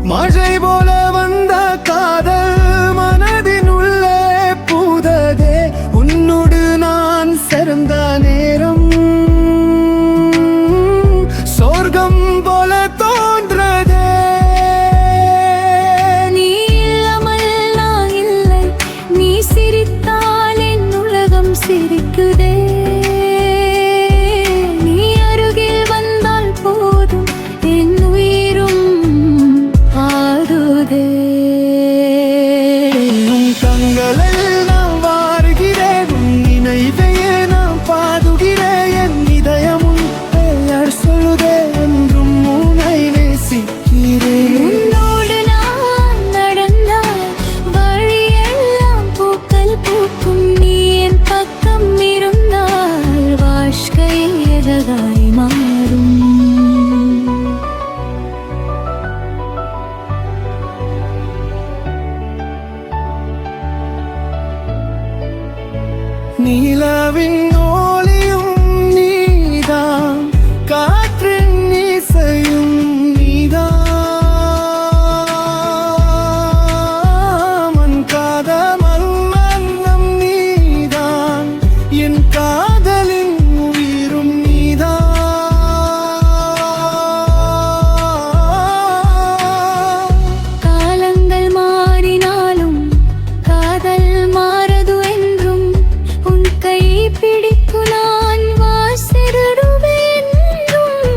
மழை போல வந்த காதல் மனதின் உள்ளே பூததே, உன்னோடு நான் சேர்ந்த நேரம் சொர்க்கம் போல தோன்றதே. நீ இல்லாமல் நான் இல்லை, நீ சிரித்தால் என் உலகம் சிரிக்குதே. நீ அருகில் வந்தால் போதும் என் உயிரும் ஆடுதே. உன் கண்களில் நான் வாருகிறேன், உன் நினைவையே நான் பாடுகிறேன். என் இதயம் உன் பெயர் சொல்லுதே, என்றும் உன்னை நேசிக்கிறேன். உன்னோடு நான் நடந்தால் வழியெல்லாம் பூக்கள் பூக்கும். நீ என் பக்கம் இருந்தால் வாழ்க்கை அழகாய் மாறும். நிலவின் ஒளியும் நீதான், காற்றின் இசையும் நீதான், மண் காதல் மன்னம் நீதான், என் காதலின் உயிரும் நீதான். காலங்கள் மாறினாலும் காதல் மாறது என்றும். உன் கை பிடிக்கு நான் வாசிடுவேன் என்றும்.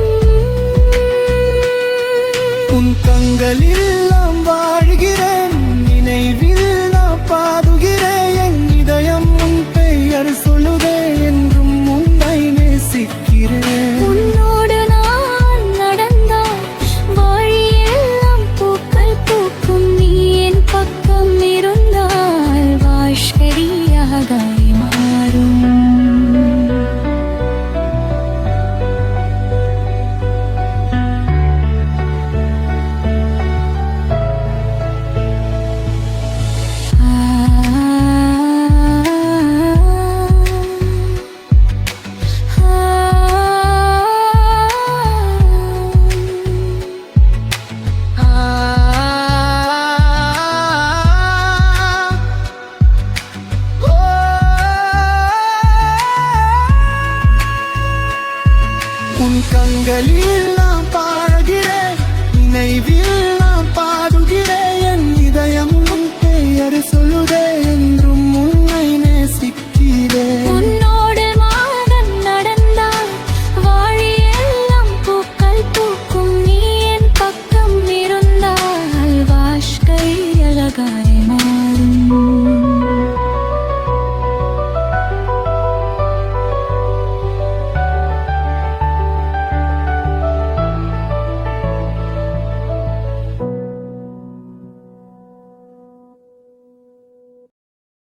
உன் கண்களில் நான் வாழ்கிறேன், நினைவில் நான் பாடுகிறேன். என் இதயம் உன் பெயர் சொல்லுதே, என்றும் உன்னை நேசிக்கிறேன். உன்னோடு நான் நடந்தால் வழியெல்லாம் பூக்கள் பூக்கும். நீ என் பக்கம் இருந்தால் வாழ்க்கை அழகாய் மாறும். உன் கண்களில் நான் பாடுகிறேன், நினைவில்